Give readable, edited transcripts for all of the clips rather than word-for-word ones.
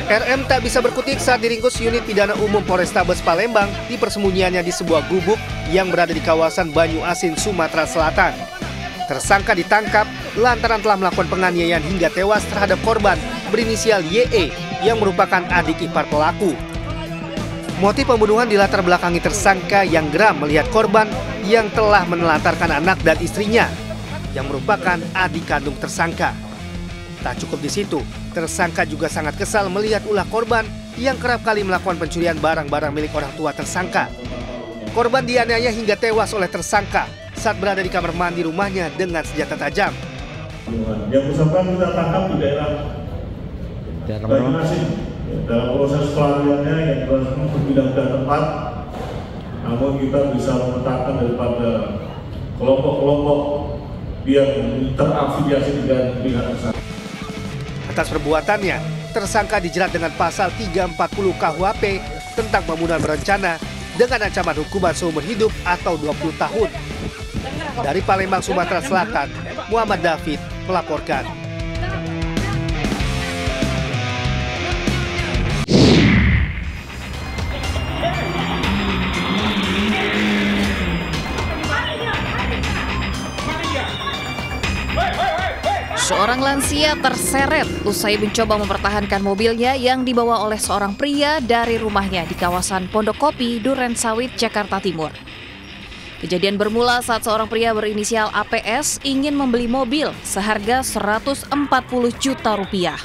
RM tak bisa berkutik saat diringkus unit pidana umum Polrestabes Palembang di persembunyiannya di sebuah gubuk yang berada di kawasan Banyu Asin, Sumatera Selatan. Tersangka ditangkap lantaran telah melakukan penganiayaan hingga tewas terhadap korban berinisial YE yang merupakan adik ipar pelaku. Motif pembunuhan dilatar belakangi tersangka yang geram melihat korban yang telah menelantarkan anak dan istrinya yang merupakan adik kandung tersangka. Tak cukup di situ, tersangka juga sangat kesal melihat ulah korban yang kerap kali melakukan pencurian barang-barang milik orang tua tersangka. Korban dianiaya hingga tewas oleh tersangka saat berada di kamar mandi rumahnya dengan senjata tajam. Yang bersangkutan kita tangkap di daerah Banyu Asin. Dalam proses pelariannya yang dilakukan berbeda-beda tempat, namun kita bisa memetakan daripada kelompok-kelompok yang terafiliasi dengan pihak tersangka. Atas perbuatannya, tersangka dijerat dengan pasal 340 KUHP tentang pembunuhan berencana dengan ancaman hukuman seumur hidup atau 20 tahun. Dari Palembang, Sumatera Selatan, Muhammad David melaporkan. Seorang lansia terseret usai mencoba mempertahankan mobilnya yang dibawa oleh seorang pria dari rumahnya di kawasan Pondok Kopi, Durensawit, Jakarta Timur. Kejadian bermula saat seorang pria berinisial APS ingin membeli mobil seharga 140 juta rupiah.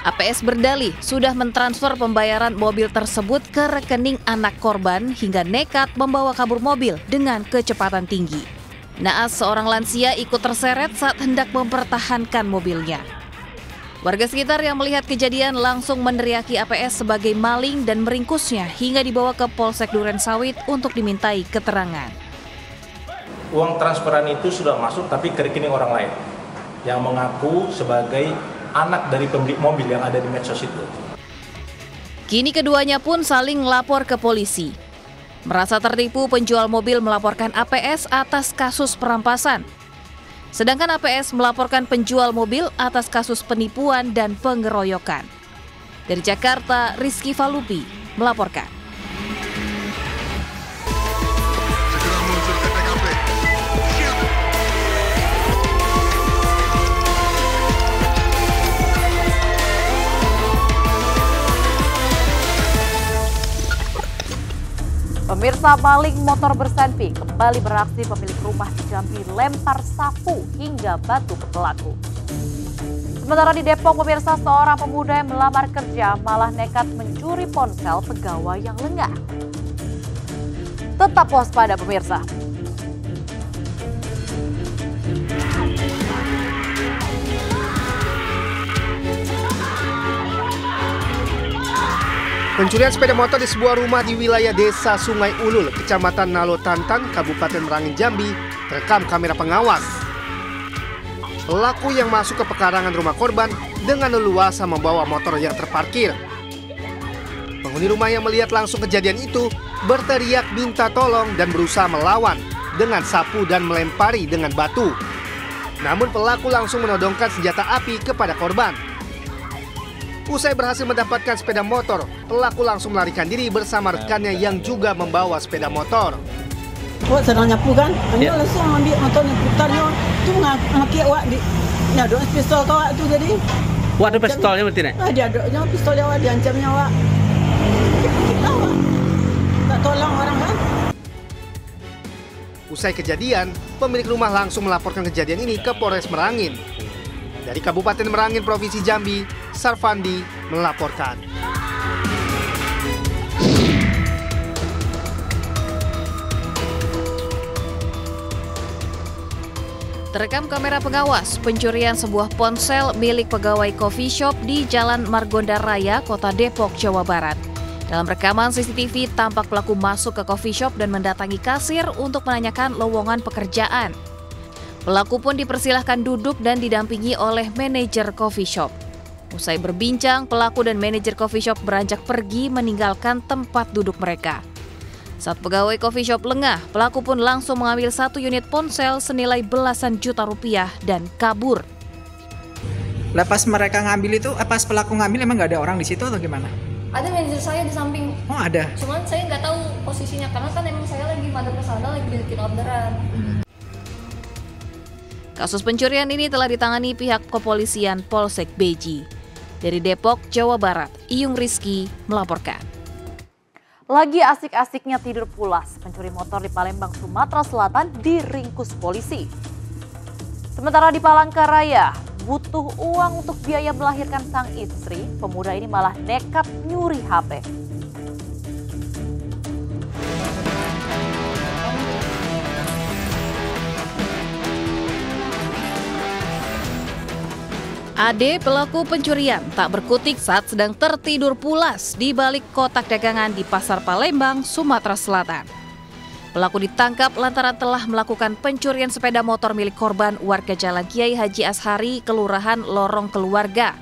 APS berdalih sudah mentransfer pembayaran mobil tersebut ke rekening anak korban hingga nekat membawa kabur mobil dengan kecepatan tinggi. Naas, seorang lansia ikut terseret saat hendak mempertahankan mobilnya. Warga sekitar yang melihat kejadian langsung meneriaki APS sebagai maling dan meringkusnya hingga dibawa ke Polsek Durensawit untuk dimintai keterangan. Uang transferan itu sudah masuk tapi ke rekening orang lain yang mengaku sebagai anak dari pemilik mobil yang ada di medsos itu. Kini keduanya pun saling lapor ke polisi. Merasa tertipu, penjual mobil melaporkan APS atas kasus perampasan. Sedangkan APS melaporkan penjual mobil atas kasus penipuan dan pengeroyokan. Dari Jakarta, Rizky Falupi melaporkan. Pemirsa, maling motor bersenpi kembali beraksi. Pemilik rumah di Jambi lempar sapu hingga batu ke pelaku. Sementara di Depok, pemirsa, seorang pemuda yang melamar kerja malah nekat mencuri ponsel pegawai yang lengah. Tetap waspada, pemirsa. Pencurian sepeda motor di sebuah rumah di wilayah Desa Sungai Ulul, Kecamatan Nalotantan, Kabupaten Merangin, Jambi, terekam kamera pengawas. Pelaku yang masuk ke pekarangan rumah korban dengan leluasa membawa motor yang terparkir. Penghuni rumah yang melihat langsung kejadian itu berteriak minta tolong dan berusaha melawan dengan sapu dan melempari dengan batu. Namun pelaku langsung menodongkan senjata api kepada korban. Usai berhasil mendapatkan sepeda motor, pelaku langsung melarikan diri bersama rekannya yang juga membawa sepeda motor. Wak sedang nyapu kan, dia langsung ambil motornya putarnya, tu maki awak di, ada pistol tu awak tu jadi. Wak ada pistolnya berarti nih? Dia ada pistolnya awak, diancamnya awak. Kita awak, tak tolong orang kan. Usai kejadian, pemilik rumah langsung melaporkan kejadian ini ke Polres Merangin. Dari Kabupaten Merangin, Provinsi Jambi, Sarfandi melaporkan. Terekam kamera pengawas pencurian sebuah ponsel milik pegawai coffee shop di Jalan Margonda Raya, Kota Depok, Jawa Barat. Dalam rekaman CCTV, tampak pelaku masuk ke coffee shop dan mendatangi kasir untuk menanyakan lowongan pekerjaan. Pelaku pun dipersilahkan duduk dan didampingi oleh manajer coffee shop. Usai berbincang, pelaku dan manajer coffee shop beranjak pergi meninggalkan tempat duduk mereka. Saat pegawai coffee shop lengah, pelaku pun langsung mengambil 1 unit ponsel senilai belasan juta rupiah dan kabur. Lah pas mereka ngambil itu, pas pelaku ngambil emang nggak ada orang di situ atau gimana? Ada manajer saya di samping. Oh ada. Cuman saya nggak tahu posisinya karena kan emang saya lagi pada kesana lagi bikin orderan. Kasus pencurian ini telah ditangani pihak kepolisian Polsek Beji. Dari Depok, Jawa Barat, Iyung Rizky melaporkan. Lagi asik-asiknya tidur pulas, pencuri motor di Palembang, Sumatera Selatan diringkus polisi. Sementara di Palangkaraya, butuh uang untuk biaya melahirkan sang istri, pemuda ini malah nekat nyuri HP. Ade pelaku pencurian tak berkutik saat sedang tertidur pulas di balik kotak dagangan di Pasar Palembang, Sumatera Selatan. Pelaku ditangkap lantaran telah melakukan pencurian sepeda motor milik korban warga Jalan Kiai Haji Ashari, Kelurahan Lorong Keluarga.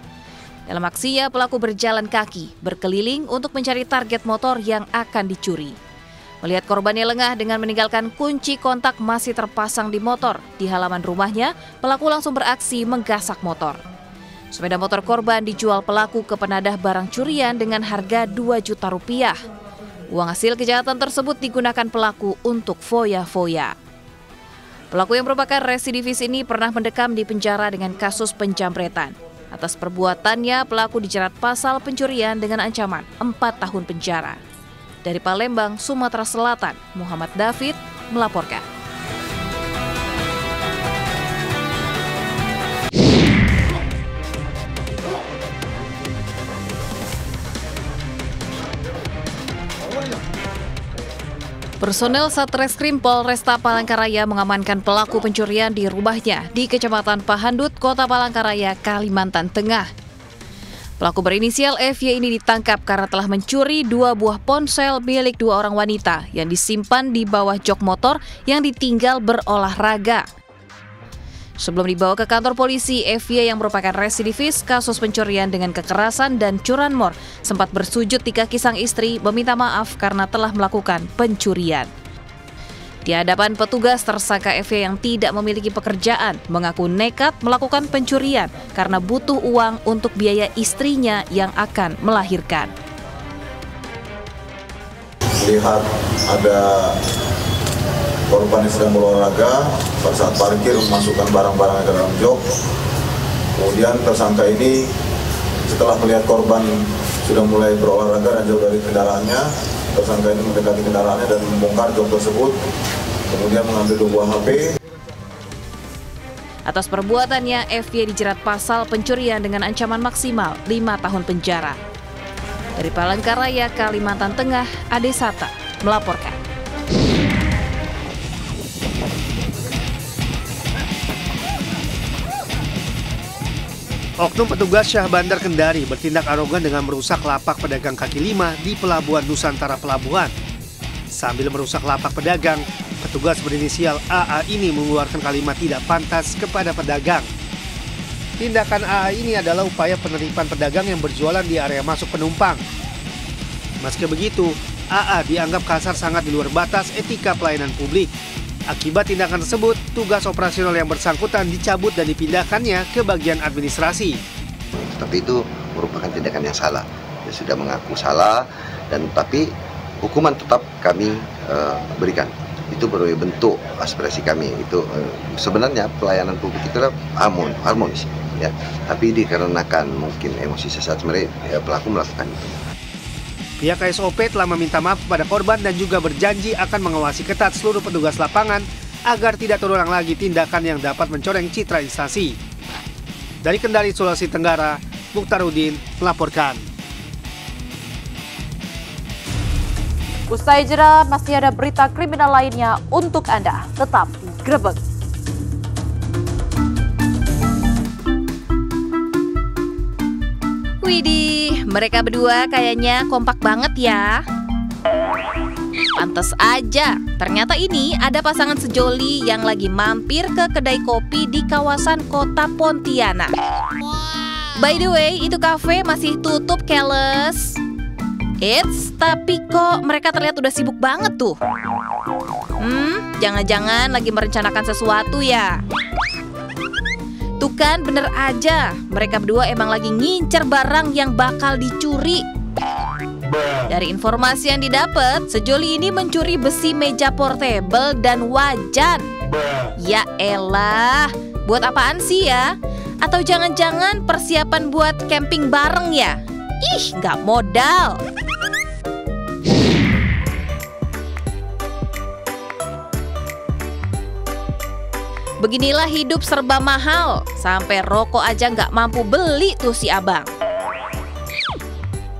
Dalam aksinya, pelaku berjalan kaki, berkeliling untuk mencari target motor yang akan dicuri. Melihat korbannya lengah dengan meninggalkan kunci kontak masih terpasang di motor di halaman rumahnya, pelaku langsung beraksi menggasak motor. Sepeda motor korban dijual pelaku ke penadah barang curian dengan harga 2 juta rupiah. Uang hasil kejahatan tersebut digunakan pelaku untuk foya-foya. Pelaku yang merupakan residivis ini pernah mendekam di penjara dengan kasus penjamretan. Atas perbuatannya, pelaku dijerat pasal pencurian dengan ancaman 4 tahun penjara. Dari Palembang, Sumatera Selatan, Muhammad David melaporkan. Personel Satreskrim Polresta Palangkaraya mengamankan pelaku pencurian di rumahnya di Kecamatan Pahandut, Kota Palangkaraya, Kalimantan Tengah. Pelaku berinisial FY ini ditangkap karena telah mencuri 2 buah ponsel milik 2 orang wanita yang disimpan di bawah jok motor yang ditinggal berolahraga. Sebelum dibawa ke kantor polisi, FY yang merupakan residivis kasus pencurian dengan kekerasan dan curanmor sempat bersujud di kaki sang istri meminta maaf karena telah melakukan pencurian. Di hadapan petugas, tersangka FY yang tidak memiliki pekerjaan mengaku nekat melakukan pencurian karena butuh uang untuk biaya istrinya yang akan melahirkan. Lihat ada korban yang sedang berolahraga, pada saat parkir memasukkan barang-barang ke dalam jok. Kemudian tersangka ini setelah melihat korban sudah mulai berolahraga dan jauh dari kendaraannya, tersangka ini mendekati kendaraannya dan membongkar jok tersebut, kemudian mengambil 2 buah HP. Atas perbuatannya, FY dijerat pasal pencurian dengan ancaman maksimal 5 tahun penjara. Dari Palangkaraya, Kalimantan Tengah, Ade Sata melaporkan. Oknum petugas Syah Bandar Kendari bertindak arogan dengan merusak lapak pedagang kaki lima di Pelabuhan Nusantara Pelabuhan. Sambil merusak lapak pedagang, petugas berinisial AA ini mengeluarkan kalimat tidak pantas kepada pedagang. Tindakan AA ini adalah upaya penerimaan pedagang yang berjualan di area masuk penumpang. Meski begitu, AA dianggap kasar sangat di luar batas etika pelayanan publik. Akibat tindakan tersebut, tugas operasional yang bersangkutan dicabut dan dipindahkannya ke bagian administrasi. Tapi itu merupakan tindakan yang salah. Dia sudah mengaku salah, dan tapi hukuman tetap kami berikan. Itu berbagai bentuk aspirasi kami. Itu sebenarnya pelayanan publik itu harmonis, ya. Tapi dikarenakan mungkin emosi sesaat mereka pelaku melakukan itu. Pihak KSOP telah meminta maaf kepada korban dan juga berjanji akan mengawasi ketat seluruh petugas lapangan agar tidak terulang lagi tindakan yang dapat mencoreng citra instansi. Dari Kendari, Sulawesi Tenggara, Mukhtarudin melaporkan. Usai jeda, masih ada berita kriminal lainnya untuk Anda. Tetap di Grebek. Widih, mereka berdua kayaknya kompak banget ya. Pantes aja, ternyata ini ada pasangan sejoli yang lagi mampir ke kedai kopi di kawasan Kota Pontianak. By the way, itu kafe masih tutup, keles. Eits, tapi kok mereka terlihat udah sibuk banget tuh. Jangan-jangan lagi merencanakan sesuatu ya. Tuh kan bener aja, mereka berdua emang lagi ngincer barang yang bakal dicuri. Dari informasi yang didapat, sejoli ini mencuri besi meja portable dan wajan. Ya elah, buat apaan sih ya? Atau jangan-jangan persiapan buat camping bareng ya? Ih, nggak modal. Beginilah hidup serba mahal, sampai rokok aja nggak mampu beli tuh si abang.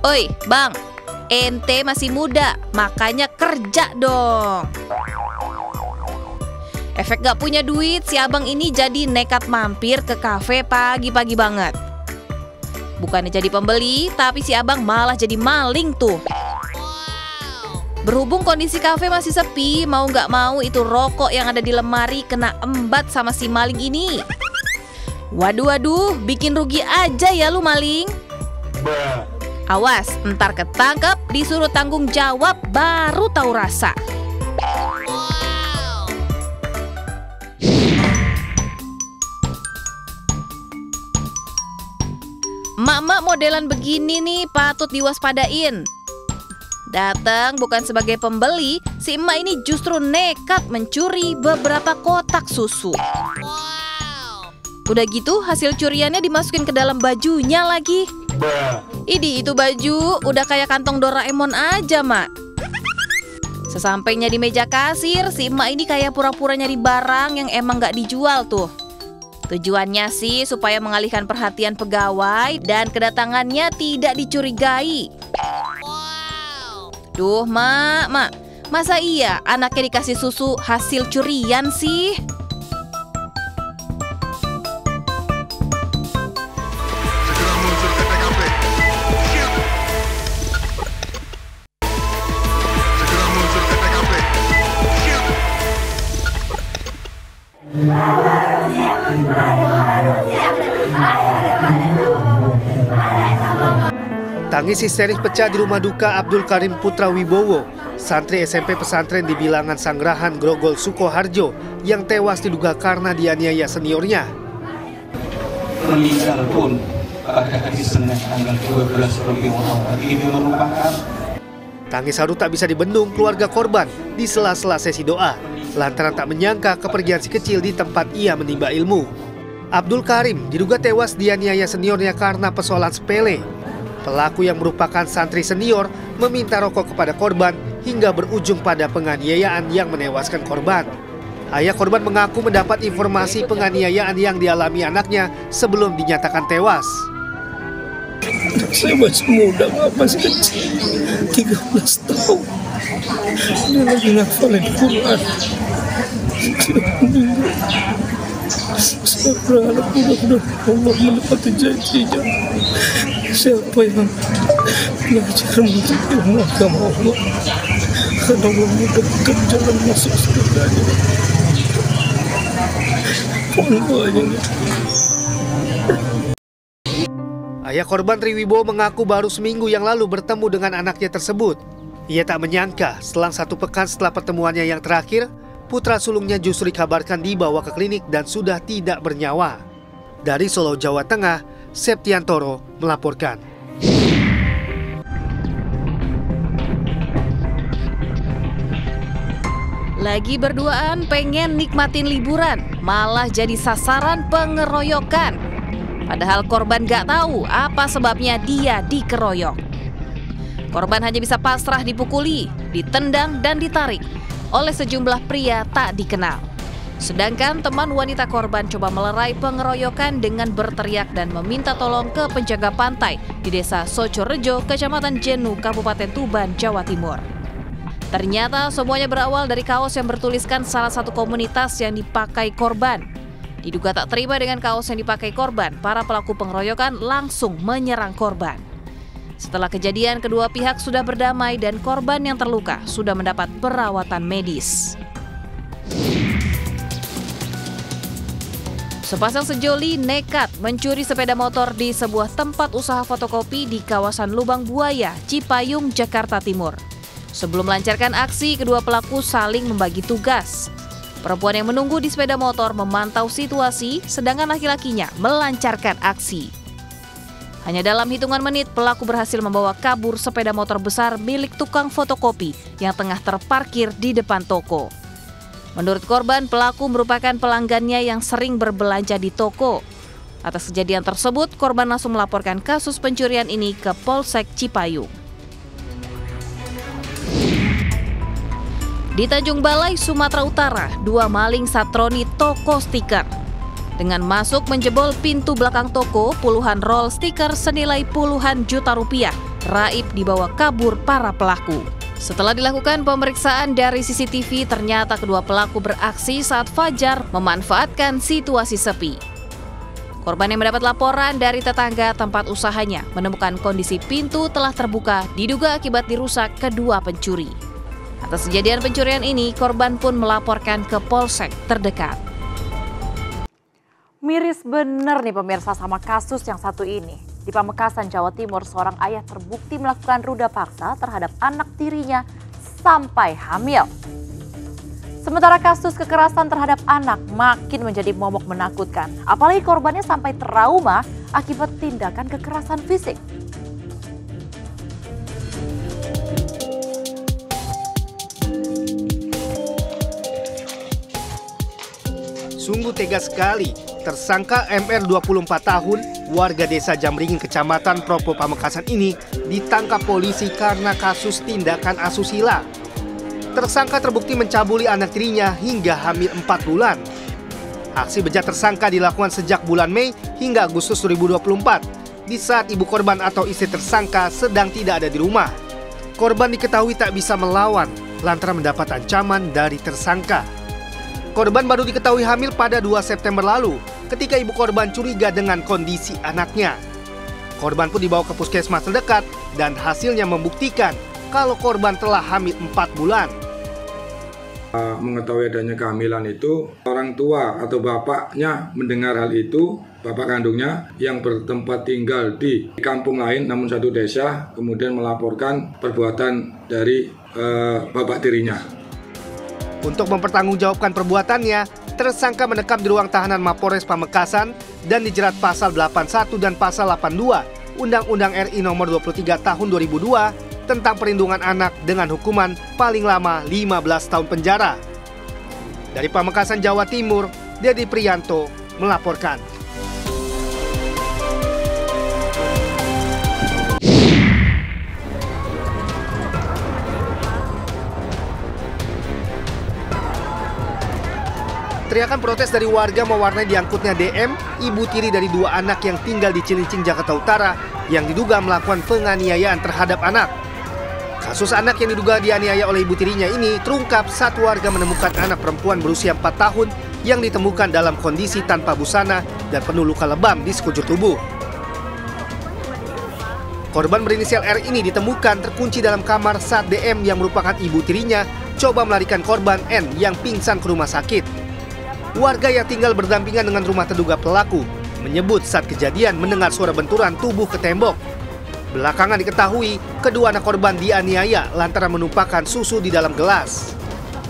Oi, bang, ente masih muda, makanya kerja dong. Efek gak punya duit, si abang ini jadi nekat mampir ke kafe pagi-pagi banget. Bukannya jadi pembeli, tapi si abang malah jadi maling tuh. Berhubung kondisi kafe masih sepi, mau gak mau itu rokok yang ada di lemari kena embat sama si maling ini. Waduh, bikin rugi aja ya lu maling. Awas, ntar ketangkep, disuruh tanggung jawab, baru tahu rasa. Emak-emak modelan begini nih patut diwaspadain. Datang bukan sebagai pembeli, si emak ini justru nekat mencuri beberapa kotak susu. Udah gitu hasil curiannya dimasukin ke dalam bajunya lagi. Idi, itu baju udah kayak kantong Doraemon aja, Mak. Sesampainya di meja kasir, si emak ini kayak pura-pura nyari barang yang emang gak dijual tuh. Tujuannya sih supaya mengalihkan perhatian pegawai dan kedatangannya tidak dicurigai. Duh, Mak, masa iya anaknya dikasih susu hasil curian sih? Tangis histeris pecah di rumah duka Abdul Karim Putra Wibowo, santri SMP pesantren di Bilangan Sangrahan, Grogol, Sukoharjo, yang tewas diduga karena dianiaya seniornya. Meninggal pun pada hari Senin tanggal 12 Rabiul Awal ini merupakan. Tangis haru tak bisa dibendung keluarga korban di sela-sela sesi doa, lantaran tak menyangka kepergian si kecil di tempat ia menimba ilmu. Abdul Karim diduga tewas dianiaya seniornya karena persoalan sepele. Pelaku yang merupakan santri senior meminta rokok kepada korban hingga berujung pada penganiayaan yang menewaskan korban. Ayah korban mengaku mendapat informasi penganiayaan yang dialami anaknya sebelum dinyatakan tewas. Saya masih muda, masih kecil, 13 tahun. Dia lagi ngafalin Quran. Saya berharap mudah-mudahan Allah menepati janjinya. Siapa yang belajar menuntut ilmu agama Allah, akan Allah mudahkan jalan masuk surganya. Ayah korban Triwibowo mengaku baru seminggu yang lalu bertemu dengan anaknya tersebut. Ia tak menyangka selang 1 pekan setelah pertemuannya yang terakhir, putra sulungnya justru dikabarkan dibawa ke klinik dan sudah tidak bernyawa. Dari Solo, Jawa Tengah, Septiantoro melaporkan. Lagi berduaan pengen nikmatin liburan, malah jadi sasaran pengeroyokan. Padahal korban gak tahu apa sebabnya dia dikeroyok. Korban hanya bisa pasrah dipukuli, ditendang dan ditarik oleh sejumlah pria tak dikenal. Sedangkan teman wanita korban coba melerai pengeroyokan dengan berteriak dan meminta tolong ke penjaga pantai di Desa Socorejo, Kecamatan Jenu, Kabupaten Tuban, Jawa Timur. Ternyata semuanya berawal dari kaos yang bertuliskan salah satu komunitas yang dipakai korban. Diduga tak terima dengan kaos yang dipakai korban, para pelaku pengeroyokan langsung menyerang korban. Setelah kejadian, kedua pihak sudah berdamai dan korban yang terluka sudah mendapat perawatan medis. Sepasang sejoli nekat mencuri sepeda motor di sebuah tempat usaha fotokopi di kawasan Lubang Buaya, Cipayung, Jakarta Timur. Sebelum melancarkan aksi, kedua pelaku saling membagi tugas. Perempuan yang menunggu di sepeda motor memantau situasi, sedangkan laki-lakinya melancarkan aksi. Hanya dalam hitungan menit, pelaku berhasil membawa kabur sepeda motor besar milik tukang fotokopi yang tengah terparkir di depan toko. Menurut korban, pelaku merupakan pelanggannya yang sering berbelanja di toko. Atas kejadian tersebut, korban langsung melaporkan kasus pencurian ini ke Polsek Cipayung. Di Tanjung Balai, Sumatera Utara, 2 maling satroni toko stiker. Dengan masuk menjebol pintu belakang toko, puluhan roll stiker senilai puluhan juta rupiah raib dibawa kabur para pelaku. Setelah dilakukan pemeriksaan dari CCTV, ternyata kedua pelaku beraksi saat fajar memanfaatkan situasi sepi. Korban yang mendapat laporan dari tetangga tempat usahanya menemukan kondisi pintu telah terbuka diduga akibat dirusak kedua pencuri. Atas kejadian pencurian ini, korban pun melaporkan ke polsek terdekat. Miris bener nih pemirsa sama kasus yang satu ini. Di Pamekasan, Jawa Timur, seorang ayah terbukti melakukan ruda paksa terhadap anak tirinya sampai hamil. Sementara kasus kekerasan terhadap anak makin menjadi momok menakutkan. Apalagi korbannya sampai trauma akibat tindakan kekerasan fisik. Sungguh tega sekali. Tersangka MR 24 tahun, warga desa Jamringin, Kecamatan Propo, Pamekasan ini ditangkap polisi karena kasus tindakan asusila. Tersangka terbukti mencabuli anak tirinya hingga hamil 4 bulan. Aksi bejat tersangka dilakukan sejak bulan Mei hingga Agustus 2024, di saat ibu korban atau istri tersangka sedang tidak ada di rumah. Korban diketahui tak bisa melawan lantaran mendapat ancaman dari tersangka. Korban baru diketahui hamil pada 2 September lalu ketika ibu korban curiga dengan kondisi anaknya. Korban pun dibawa ke puskesmas terdekat dan hasilnya membuktikan kalau korban telah hamil 4 bulan. Mengetahui adanya kehamilan itu, orang tua atau bapaknya mendengar hal itu, bapak kandungnya yang bertempat tinggal di kampung lain namun satu desa, kemudian melaporkan perbuatan dari bapak tirinya. Untuk mempertanggungjawabkan perbuatannya, tersangka mendekam di ruang tahanan Mapores Pamekasan dan dijerat pasal 81 dan pasal 82 Undang-Undang RI Nomor 23 Tahun 2002 tentang perlindungan anak dengan hukuman paling lama 15 tahun penjara. Dari Pamekasan, Jawa Timur, Dedi Priyanto melaporkan. Teriakan protes dari warga mewarnai diangkutnya DM, ibu tiri dari 2 anak yang tinggal di Cilincing, Jakarta Utara, yang diduga melakukan penganiayaan terhadap anak. Kasus anak yang diduga dianiaya oleh ibu tirinya ini terungkap saat warga menemukan anak perempuan berusia 4 tahun yang ditemukan dalam kondisi tanpa busana dan penuh luka lebam di sekujur tubuh. Korban berinisial R ini ditemukan terkunci dalam kamar saat DM yang merupakan ibu tirinya coba melarikan korban N yang pingsan ke rumah sakit. Warga yang tinggal berdampingan dengan rumah terduga pelaku menyebut saat kejadian mendengar suara benturan tubuh ke tembok. Belakangan diketahui kedua anak korban dianiaya lantaran menumpahkan susu di dalam gelas.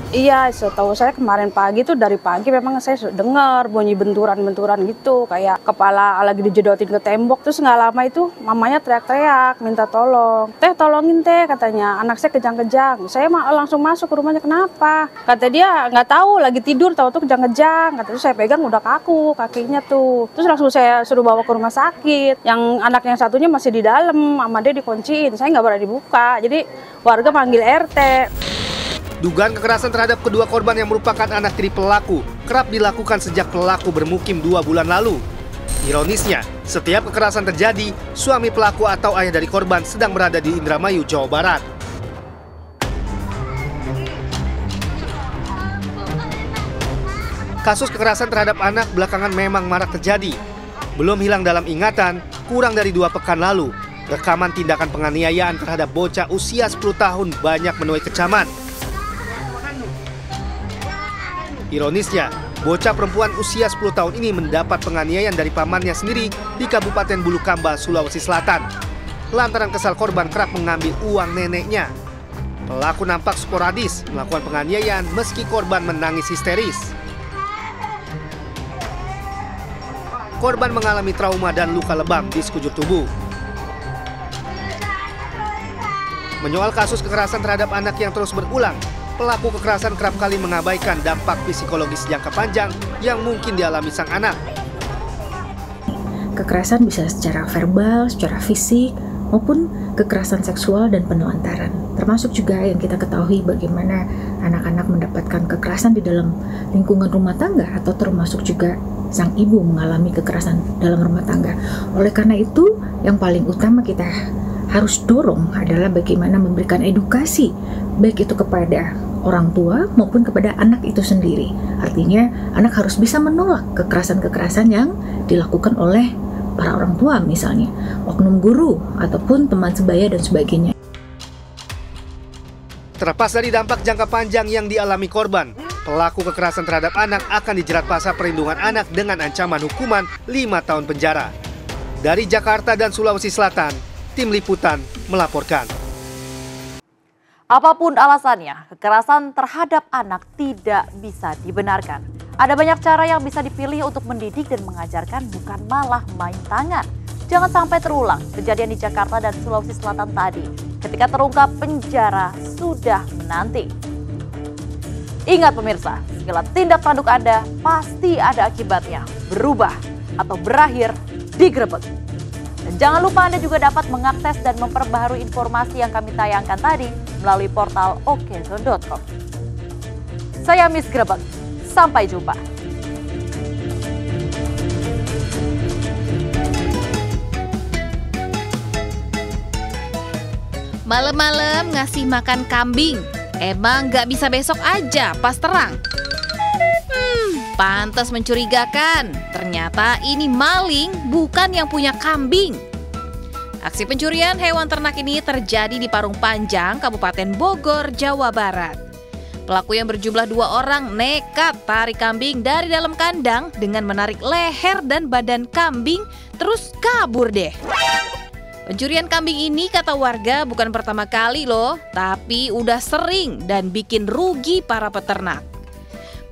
Iya, setahu saya kemarin pagi tuh dari pagi memang saya dengar bunyi benturan-benturan gitu, kayak kepala lagi dijedotin ke tembok. Terus nggak lama itu mamanya teriak-teriak minta tolong. Teh tolongin teh, katanya anak saya kejang-kejang. Saya langsung masuk ke rumahnya, kenapa? Kata dia nggak tahu, lagi tidur tahu tuh kejang-kejang. Kata itu saya pegang udah kaku kakinya tuh. Terus langsung saya suruh bawa ke rumah sakit. Yang anak yang satunya masih di dalam, sama dia dikunciin. Saya nggak berani dibuka. Jadi warga panggil RT. Dugaan kekerasan terhadap kedua korban yang merupakan anak tiri pelaku kerap dilakukan sejak pelaku bermukim 2 bulan lalu. Ironisnya, setiap kekerasan terjadi, suami pelaku atau ayah dari korban sedang berada di Indramayu, Jawa Barat. Kasus kekerasan terhadap anak belakangan memang marak terjadi. Belum hilang dalam ingatan, kurang dari 2 pekan lalu, rekaman tindakan penganiayaan terhadap bocah usia 10 tahun banyak menuai kecaman. Ironisnya, bocah perempuan usia 10 tahun ini mendapat penganiayaan dari pamannya sendiri di Kabupaten Bulukamba, Sulawesi Selatan. Lantaran kesal korban kerap mengambil uang neneknya. Pelaku nampak sporadis melakukan penganiayaan meski korban menangis histeris. Korban mengalami trauma dan luka lebam di sekujur tubuh. Menyoal kasus kekerasan terhadap anak yang terus berulang, pelaku kekerasan kerap kali mengabaikan dampak psikologis jangka panjang yang mungkin dialami sang anak. Kekerasan bisa secara verbal, secara fisik, maupun kekerasan seksual dan penelantaran. Termasuk juga yang kita ketahui bagaimana anak-anak mendapatkan kekerasan di dalam lingkungan rumah tangga atau termasuk juga sang ibu mengalami kekerasan dalam rumah tangga. Oleh karena itu, yang paling utama kita harus dorong adalah bagaimana memberikan edukasi, baik itu kepada orang tua maupun kepada anak itu sendiri. Artinya, anak harus bisa menolak kekerasan-kekerasan yang dilakukan oleh para orang tua, misalnya oknum guru ataupun teman sebaya dan sebagainya. Terlepas dari dampak jangka panjang yang dialami korban, pelaku kekerasan terhadap anak akan dijerat pasal perlindungan anak dengan ancaman hukuman 5 tahun penjara. Dari Jakarta dan Sulawesi Selatan, Tim Liputan melaporkan. Apapun alasannya, kekerasan terhadap anak tidak bisa dibenarkan. Ada banyak cara yang bisa dipilih untuk mendidik dan mengajarkan, bukan malah main tangan. Jangan sampai terulang kejadian di Jakarta dan Sulawesi Selatan tadi. Ketika terungkap, penjara sudah menanti. Ingat pemirsa, segala tindak tanduk Anda pasti ada akibatnya. Berubah atau berakhir digerebek. Dan jangan lupa Anda juga dapat mengakses dan memperbaharui informasi yang kami tayangkan tadi melalui portal okezone.com. Saya Miss Grebek, sampai jumpa. Malam-malam ngasih makan kambing, emang nggak bisa besok aja pas terang? Pantas mencurigakan, ternyata ini maling bukan yang punya kambing. Aksi pencurian hewan ternak ini terjadi di Parung Panjang, Kabupaten Bogor, Jawa Barat. Pelaku yang berjumlah 2 orang nekat tarik kambing dari dalam kandang dengan menarik leher dan badan kambing, terus kabur deh. Pencurian kambing ini kata warga bukan pertama kali loh, tapi udah sering dan bikin rugi para peternak.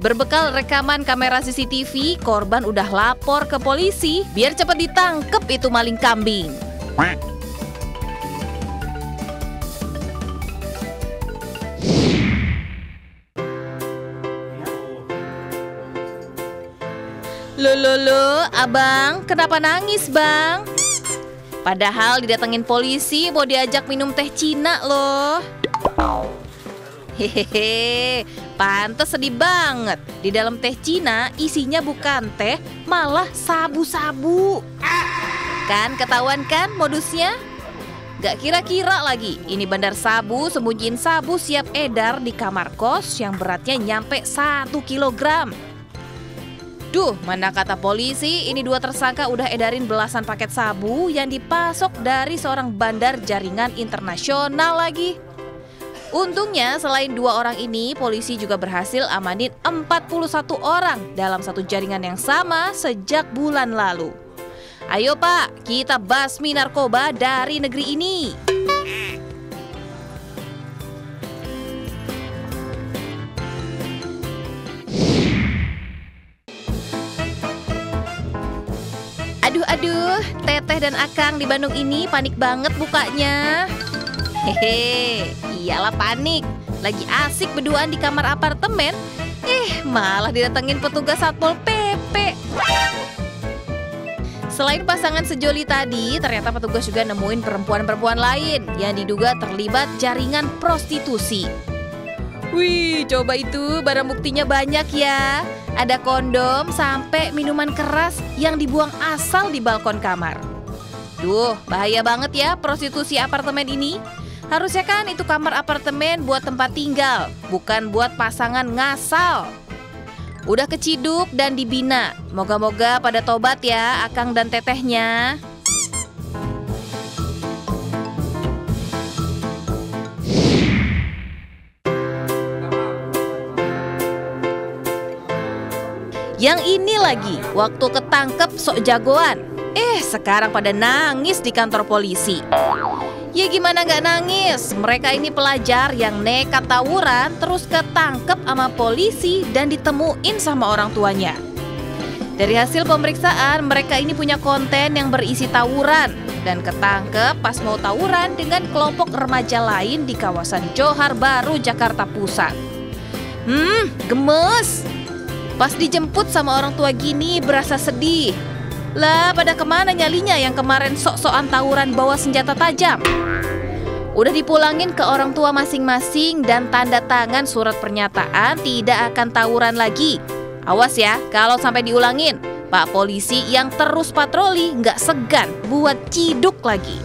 Berbekal rekaman kamera CCTV, korban udah lapor ke polisi biar cepat ditangkep itu maling kambing. Loh, abang, kenapa nangis, bang? Padahal didatengin polisi mau diajak minum teh Cina loh. Hehehe, pantes sedih banget. Di dalam teh Cina isinya bukan teh, malah sabu-sabu. Kan ketahuan kan modusnya? Gak kira-kira lagi, ini bandar sabu sembunyiin sabu siap edar di kamar kos yang beratnya nyampe 1 kilogram. Duh, mana kata polisi, ini 2 tersangka udah edarin belasan paket sabu yang dipasok dari seorang bandar jaringan internasional lagi. Untungnya selain 2 orang ini, polisi juga berhasil amanin 41 orang dalam satu jaringan yang sama sejak bulan lalu. Ayo Pak, kita basmi narkoba dari negeri ini. Aduh, Teteh dan Akang di Bandung ini panik banget bukanya. Hehe, iyalah panik. Lagi asik berduaan di kamar apartemen, malah didatengin petugas Satpol PP. Selain pasangan sejoli tadi, ternyata petugas juga nemuin perempuan-perempuan lain yang diduga terlibat jaringan prostitusi. Wih, coba itu barang buktinya banyak ya. Ada kondom sampai minuman keras yang dibuang asal di balkon kamar. Duh, bahaya banget ya prostitusi apartemen ini. Harusnya kan itu kamar apartemen buat tempat tinggal, bukan buat pasangan ngasal. Udah keciduk dan dibina. Moga-moga pada tobat ya Akang dan Tetehnya. Yang ini lagi, waktu ketangkep sok jagoan. Sekarang pada nangis di kantor polisi. Ya gimana nggak nangis? Mereka ini pelajar yang nekat tawuran terus ketangkep sama polisi dan ditemuin sama orang tuanya. Dari hasil pemeriksaan, mereka ini punya konten yang berisi tawuran dan ketangkep pas mau tawuran dengan kelompok remaja lain di kawasan Johar Baru, Jakarta Pusat. Gemes. Pas dijemput sama orang tua gini berasa sedih. Lah, pada kemana nyalinya yang kemarin sok-sokan tawuran bawa senjata tajam? Udah dipulangin ke orang tua masing-masing dan tanda tangan surat pernyataan tidak akan tawuran lagi. Awas ya, kalau sampai diulangin, Pak Polisi yang terus patroli nggak segan buat ciduk lagi.